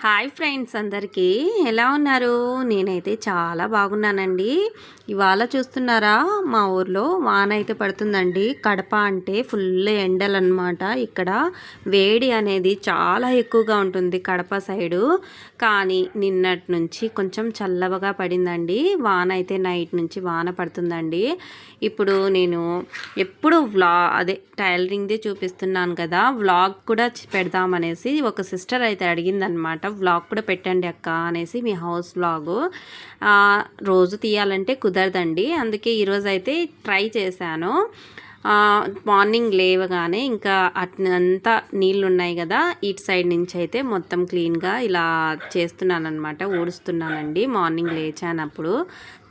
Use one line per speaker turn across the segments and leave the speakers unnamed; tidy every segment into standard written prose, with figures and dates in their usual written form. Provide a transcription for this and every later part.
Hi friends, అందరికీ ఎలా ఉన్నారు? నేనైతే చాలా బాగున్నానండి. ఇవాళ చూస్తున్నారా, మా ఊర్లో వాన అయితే పడుతుందండి. కడప అంటే ఫుల్ ఎండలన్నమాట. ఇక్కడ వేడి అనేది చాలా ఎక్కువగా ఉంటుంది కడప సైడు. కానీ నిన్నటి నుంచి కొంచెం చల్లవగా పడిందండి. వాన అయితే నైట్ నుంచి వాన పడుతుందండి. ఇప్పుడు నేను ఎప్పుడు టైలరింగ్ది చూపిస్తున్నాను కదా, వ్లాగ్ కూడా పెడదామనేసి ఒక సిస్టర్ అయితే అడిగిందనమాట. వ్లాగ్ కూడా పెట్టండి అక్క అనేసి, మీ హౌస్ వ్లాగు. రోజు తీయాలంటే కుదరదండి, అందుకే ఈరోజు అయితే ట్రై చేశాను. మార్నింగ్ లేవగానే ఇంకా అంతా నీళ్ళు ఉన్నాయి కదా, ఇటు సైడ్ నుంచి అయితే మొత్తం క్లీన్గా ఇలా చేస్తున్నాను అనమాట, ఊడుస్తున్నానండి. మార్నింగ్ లేచానప్పుడు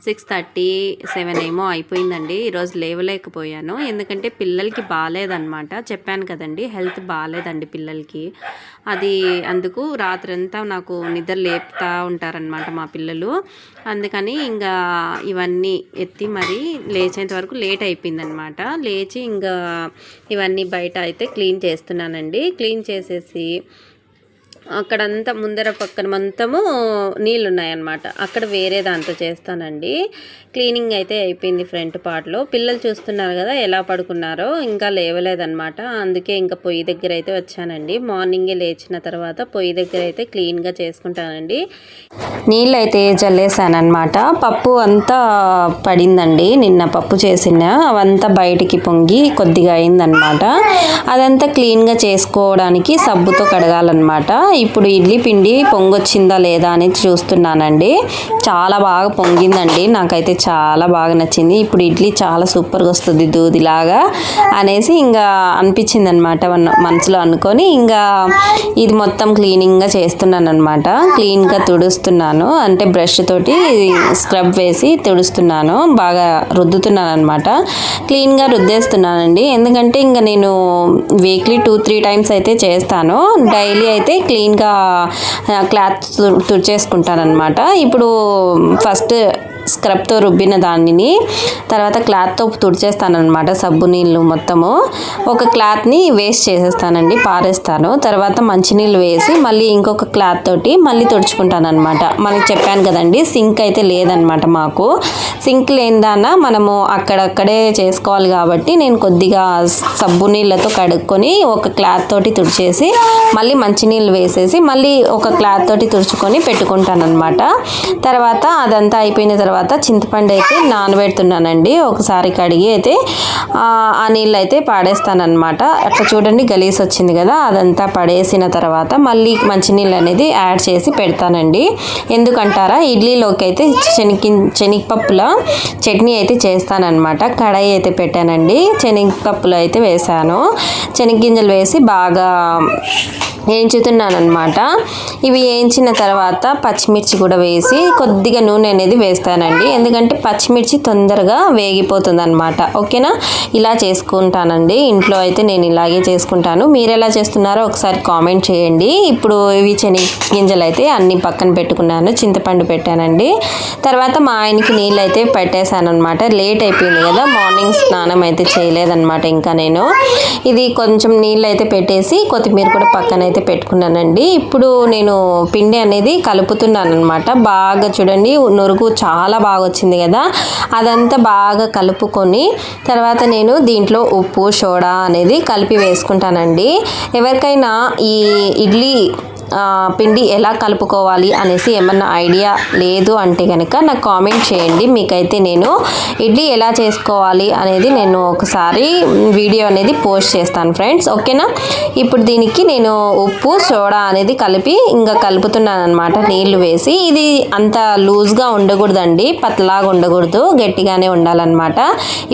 6:37 ఏమో అయిపోయిందండి. ఈరోజు లేవలేకపోయాను, ఎందుకంటే పిల్లలకి బాగాలేదనమాట. చెప్పాను కదండి, హెల్త్ బాగాలేదండి పిల్లలకి. అది అందుకు రాత్రంతా నాకు నిద్ర లేపుతూ ఉంటారనమాట మా పిల్లలు. అందుకని ఇంకా ఇవన్నీ ఎత్తి మరి లేచేంత వరకు లేట్ అయిపోయిందనమాట. లేచి ఇంకా ఇవన్నీ బయట అయితే క్లీన్ చేస్తున్నానండి. క్లీన్ చేసేసి అక్కడంతా ముందర పక్కన మొత్తము నీళ్ళు ఉన్నాయన్నమాట, అక్కడ వేరే దాంతో చేస్తానండి. క్లీనింగ్ అయితే అయిపోయింది ఫ్రంట్ పార్ట్లో. పిల్లలు చూస్తున్నారు కదా ఎలా పడుకున్నారో, ఇంకా లేవలేదన్నమాట. అందుకే ఇంకా పొయ్యి దగ్గర అయితే వచ్చానండి. మార్నింగే లేచిన తర్వాత పొయ్యి దగ్గర అయితే క్లీన్గా చేసుకుంటానండి. నీళ్ళు అయితే చల్లేసానమాట. పప్పు అంతా పడిందండి, నిన్న పప్పు చేసిన అవంతా బయటికి పొంగి కొద్దిగా అయిందనమాట. అదంతా క్లీన్గా చేసుకోవడానికి సబ్బుతో కడగాలన్నమాట. ఇప్పుడు ఇడ్లీ పిండి పొంగొచ్చిందా లేదా అని చూస్తున్నానండి. చాలా బాగా పొంగిందండి, నాకైతే చాలా బాగా నచ్చింది. ఇప్పుడు ఇడ్లీ చాలా సూపర్గా వస్తుంది దూదిలాగా అనేసి ఇంకా అనిపించింది అనమాట మనసులో అనుకొని, ఇంకా ఇది మొత్తం క్లీనింగ్గా చేస్తున్నాను అనమాట. క్లీన్గా తుడుస్తున్నాను, అంటే బ్రష్ తోటి స్క్రబ్ వేసి తుడుస్తున్నాను, బాగా రుద్దుతున్నాను అనమాట. క్లీన్గా రుద్దేస్తున్నానండి, ఎందుకంటే ఇంకా నేను వీక్లీ 2-3 టైమ్స్ అయితే చేస్తాను. డైలీ అయితే క్లీన్గా క్లాత్ తుడిచేసుకుంటాను అనమాట. ఇప్పుడు ఫస్ట్ స్క్రబ్తో రుబ్బిన దానిని తర్వాత క్లాత్తో తుడిచేస్తానమాట. సబ్బు నీళ్ళు మొత్తము ఒక క్లాత్ని వేస్ట్ చేసేస్తానండి, పారేస్తాను. తర్వాత మంచినీళ్ళు వేసి మళ్ళీ ఇంకొక క్లాత్ తోటి మళ్ళీ తుడుచుకుంటాను అనమాట. మనకి చెప్పాను కదండి, సింక్ అయితే లేదనమాట మాకు. సింక్ లేనిదాన మనము అక్కడక్కడే చేసుకోవాలి కాబట్టి నేను కొద్దిగా సబ్బు నీళ్ళతో కడుక్కొని ఒక క్లాత్ తోటి తుడిచేసి మళ్ళీ మంచినీళ్ళు వేసేసి మళ్ళీ ఒక క్లాత్ తోటి తుడుచుకొని పెట్టుకుంటాను అనమాట. తర్వాత అదంతా అయిపోయిన తర్వాత చింతపండు అయితే నానబెడుతున్నానండి. ఒకసారి కడిగి అయితే ఆ నీళ్ళు అయితే పాడేస్తానమాట. అట్లా చూడండి గలీజ్ వచ్చింది కదా, అదంతా పడేసిన తర్వాత మళ్ళీ మంచినీళ్ళు అనేది యాడ్ చేసి పెడతానండి. ఎందుకంటారా, ఇడ్లీలోకి అయితే శనగపప్పుల చట్నీ అయితే చేస్తానన్నమాట. కడాయి అయితే పెట్టానండి, శనగపప్పులు అయితే వేసాను. శనగగింజలు వేసి బాగా వేయించుతున్నాను అనమాట. ఇవి వేయించిన తర్వాత పచ్చిమిర్చి కూడా వేసి కొద్దిగా నూనె అనేది వేస్తానండి, ఎందుకంటే పచ్చిమిర్చి తొందరగా వేగిపోతుంది అనమాట. ఓకేనా, ఇలా చేసుకుంటానండి. ఇంట్లో అయితే నేను ఇలాగే చేసుకుంటాను. మీరు ఎలా చేస్తున్నారో ఒకసారి కామెంట్ చేయండి. ఇప్పుడు ఇవి శనగగింజలు అయితే అన్ని పక్కన పెట్టుకున్నాను, చింతపండు పెట్టానండి. తర్వాత మా ఆయనకి నీళ్ళు అయితే పెట్టేశాను అనమాట. లేట్ అయిపోయింది కదా, మార్నింగ్ స్నానం అయితే చేయలేదన్నమాట. ఇంకా నేను ఇది కొంచెం నీళ్ళు అయితే పెట్టేసి కొత్తిమీర కూడా పక్కన అయితే పెట్టుకున్నానండి. ఇప్పుడు నేను పిండి అనేది కలుపుతున్నాను అనమాట. బాగా చూడండి, నురుగు చాలా బాగా వచ్చింది కదా, అదంతా బాగా కలుపుకొని తర్వాత నేను దీంట్లో ఉప్పు సోడా అనేది కలిపి వేసుకుంటానండి. ఎవరికైనా ఈ ఇడ్లీ పిండి ఎలా కలుపుకోవాలి అనేసి ఏమన్నా ఐడియా లేదు అంటే కనుక నాకు కామెంట్ చేయండి. మీకైతే నేను ఇడ్లీ ఎలా చేసుకోవాలి అనేది నేను ఒకసారి వీడియో అనేది పోస్ట్ చేస్తాను ఫ్రెండ్స్. ఓకేనా, ఇప్పుడు దీనికి నేను ఉప్పు సోడా అనేది కలిపి ఇంకా కలుపుతున్నాను అనమాట, నీళ్లు వేసి. ఇది అంత లూజ్గా ఉండకూడదండి, పతలాగా ఉండకూడదు, గట్టిగానే ఉండాలన్నమాట.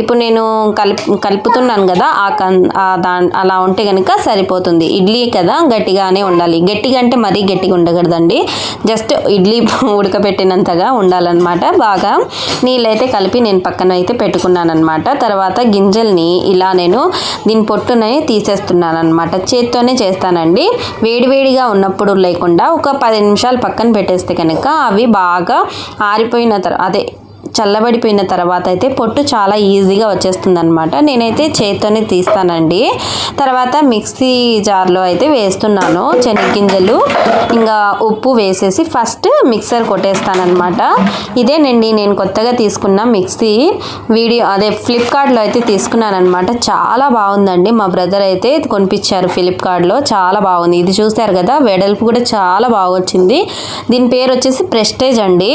ఇప్పుడు నేను కలుపుతున్నాను కదా, అలా ఉంటే కనుక సరిపోతుంది. ఇడ్లీ కదా, గట్టిగానే ఉండాలి. గట్టిగా అంటే మరీ గట్టిగా ఉండకూడదండి, జస్ట్ ఇడ్లీ ఉడకబెట్టినంతగా ఉండాలన్నమాట. బాగా నీళ్ళైతే కలిపి నేను పక్కన అయితే పెట్టుకున్నాను అనమాట. తర్వాత గింజల్ని ఇలా నేను దీని పొట్టునే తీసేస్తున్నాను అనమాట. చేత్తోనే చేస్తానండి. వేడివేడిగా ఉన్నప్పుడు లేకుండా ఒక 10 నిమిషాలు పక్కన పెట్టేస్తే కనుక అవి బాగా ఆరిపోయిన తర్వాత చల్లబడిపోయిన తర్వాత అయితే పొట్టు చాలా ఈజీగా వచ్చేస్తుంది అనమాట. నేనైతే చేత్తోనే తీస్తానండి. తర్వాత మిక్సీ జార్లో అయితే వేస్తున్నాను శనగగింజలు ఇంకా ఉప్పు వేసేసి ఫస్ట్ మిక్సర్ కొట్టేస్తానమాట. ఇదేనండి నేను కొత్తగా తీసుకున్న మిక్సీ. ఫ్లిప్కార్ట్లో అయితే తీసుకున్నాను అనమాట. చాలా బాగుందండి. మా బ్రదర్ అయితే కొనిపించారు ఫ్లిప్కార్ట్లో. చాలా బాగుంది. ఇది చూసారు కదా, వెడల్పు కూడా చాలా బాగా వచ్చింది. దీని పేరు వచ్చేసి ప్రెస్టేజ్ అండి.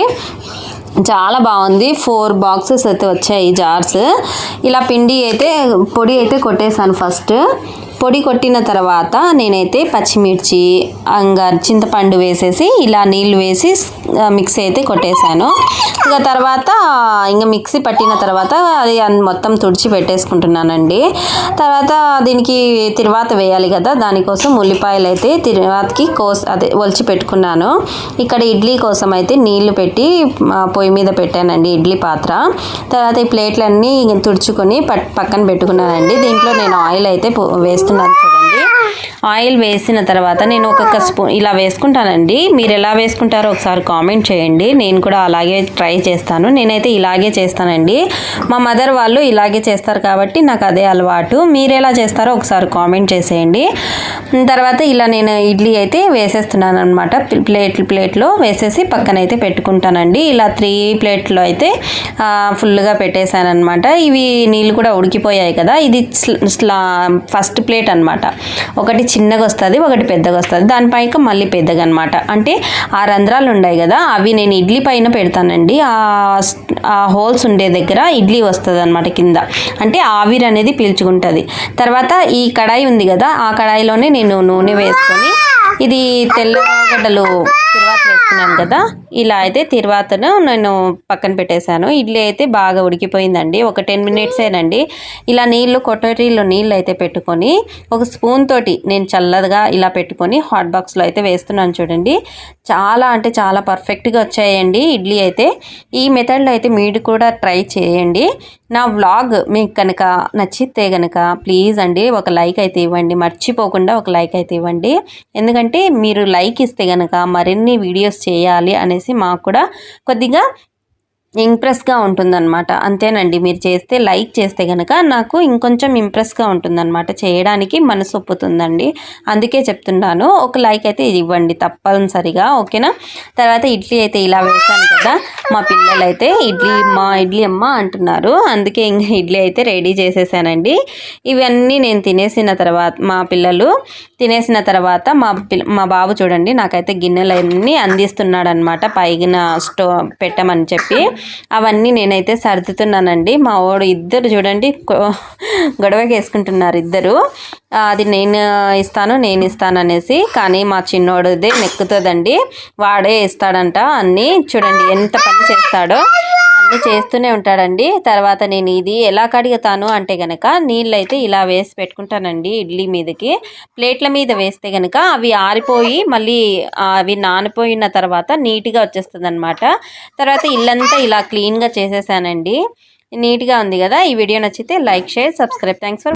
చాలా బాగుంది. 4 బాక్సెస్ అయితే వచ్చాయి జార్స్. ఇలా పొడి అయితే కొట్టేశాను. ఫస్ట్ పొడి కొట్టిన తర్వాత నేనైతే పచ్చిమిర్చి ఇంకా చింతపండు వేసేసి ఇలా నీళ్ళు వేసి మిక్సీ అయితే కొట్టేశాను. ఇక తర్వాత ఇంకా మిక్సీ పట్టిన తర్వాత అది మొత్తం తుడిచి పెట్టేసుకుంటున్నానండి. తర్వాత దీనికి తిరువాత వేయాలి కదా, దానికోసం ఉల్లిపాయలు అయితే తిరువాతకి ఒలిచి పెట్టుకున్నాను. ఇక్కడ ఇడ్లీ కోసం అయితే నీళ్లు పెట్టి పొయ్యి మీద పెట్టానండి, ఇడ్లీ పాత్ర. తర్వాత ఈ ప్లేట్లన్నీ తుడుచుకొని పక్కన పెట్టుకున్నానండి. దీంట్లో నేను ఆయిల్ అయితే వేస్తున్నాను చూడండి. ఆయిల్ వేసిన తర్వాత నేను ఒక్కొక్క స్పూన్ ఇలా వేసుకుంటానండి. మీరు ఎలా వేసుకుంటారో ఒకసారి కామెంట్ చేయండి. నేను కూడా అలాగే ట్రై చేస్తాను. నేనైతే ఇలాగే చేస్తానండి. మా మదర్ వాళ్ళు ఇలాగే చేస్తారు కాబట్టి నాకు అదే అలవాటు. మీరు ఎలా చేస్తారో ఒకసారి కామెంట్ చేసేయండి. తర్వాత ఇలా నేను ఇడ్లీ అయితే వేసేస్తున్నాను అనమాట. ప్లేట్లో వేసేసి పక్కనైతే పెట్టుకుంటానండి. ఇలా 3 ప్లేట్లో అయితే ఫుల్గా పెట్టేశాను అనమాట. ఇవి నీళ్ళు కూడా ఉడికిపోయాయి కదా. ఇది ఫస్ట్ ప్లేట్ అనమాట. ఒకటి చిన్నగా వస్తుంది, ఒకటి పెద్దగా వస్తుంది. దానిపైన మళ్ళీ పెద్దగా అనమాట. అంటే ఆ రంధ్రాలు ఉన్నాయి కదా, అవి నేను ఇడ్లీ పైన పెడతానండి. ఆ హోల్స్ ఉండే దగ్గర ఇడ్లీ వస్తుంది అనమాట కింద. అంటే ఆవిరి అనేది పీల్చుకుంటుంది. తర్వాత ఈ కడాయి ఉంది కదా, ఆ కడాయిలోనే నేను నూనె వేసుకొని ఇది తెల్లగడ్డలు తిరువాత వేసుకున్నాను కదా, ఇలా అయితే తిరువాతను నేను పక్కన పెట్టేశాను. ఇడ్లీ అయితే బాగా ఉడికిపోయిందండి. ఒక 10 మినిట్సేనండి. ఇలా కొట్టరీలో నీళ్ళు అయితే పెట్టుకొని ఒక స్పూన్ తోటి నేను చల్లగా ఇలా పెట్టుకొని హాట్ బాక్స్లో అయితే వేస్తున్నాను చూడండి. చాలా అంటే చాలా పర్ఫెక్ట్గా వచ్చాయండి ఇడ్లీ అయితే. ఈ మెథడ్లో అయితే మీరు కూడా ట్రై చేయండి. నా వ్లాగ్ మీకు కనుక నచ్చితే కనుక ప్లీజ్ అండి ఒక లైక్ అయితే ఇవ్వండి. మర్చిపోకుండా ఒక లైక్ అయితే ఇవ్వండి. ఎందుకంటే మీరు లైక్ ఇస్తే కనుక మరిన్ని వీడియోస్ చేయాలి అనేసి మాకు కూడా కొద్దిగా ఇంప్రెస్గా ఉంటుందన్నమాట. అంతేనండి. మీరు లైక్ చేస్తే కనుక నాకు ఇంకొంచెం ఇంప్రెస్గా ఉంటుందన్నమాట. చేయడానికి మనసు ఒప్పుతుందండి. అందుకే చెప్తున్నాను. ఒక లైక్ అయితే ఇవ్వండి తప్పనిసరిగా, ఓకేనా. తర్వాత ఇడ్లీ అయితే ఇలా వేసాను కదా, మా పిల్లలు అయితే ఇడ్లీ అమ్మ అంటున్నారు. అందుకే ఇంకా ఇడ్లీ అయితే రెడీ చేసేసానండి. ఇవన్నీ నేను తినేసిన తర్వాత మా పిల్లలు తినేసిన తర్వాత మా బాబు చూడండి నాకైతే గిన్నెలన్నీ అందిస్తున్నాడు అనమాట. పైన పెట్టమని చెప్పి అవన్నీ నేనైతే సర్దుతున్నానండి. మా వాడు ఇద్దరు చూడండి గొడవకి వేసుకుంటున్నారు ఇద్దరు. అది నేను ఇస్తాను అనేసి. కానీ మా చిన్నోడిదే నెక్కుతుందండి. వాడే ఇస్తాడంట అన్నీ. చూడండి ఎంత పని చేస్తాడో, అన్నీ చేస్తూనే ఉంటాడండి. తర్వాత నేను ఇది ఎలా కడుగుతాను అంటే కనుక నీళ్ళైతే ఇలా వేసి పెట్టుకుంటానండి ఇడ్లీ మీదకి. ప్లేట్ల మీద వేస్తే కనుక అవి ఆరిపోయి మళ్ళీ అవి నానిపోయిన తర్వాత నీట్గా వచ్చేస్తుంది అనమాట. తర్వాత ఇల్లంతా ఇలా క్లీన్గా చేసేసానండి. నీట్గా ఉంది కదా. ఈ వీడియో నచ్చితే like, share, subscribe. Thanks for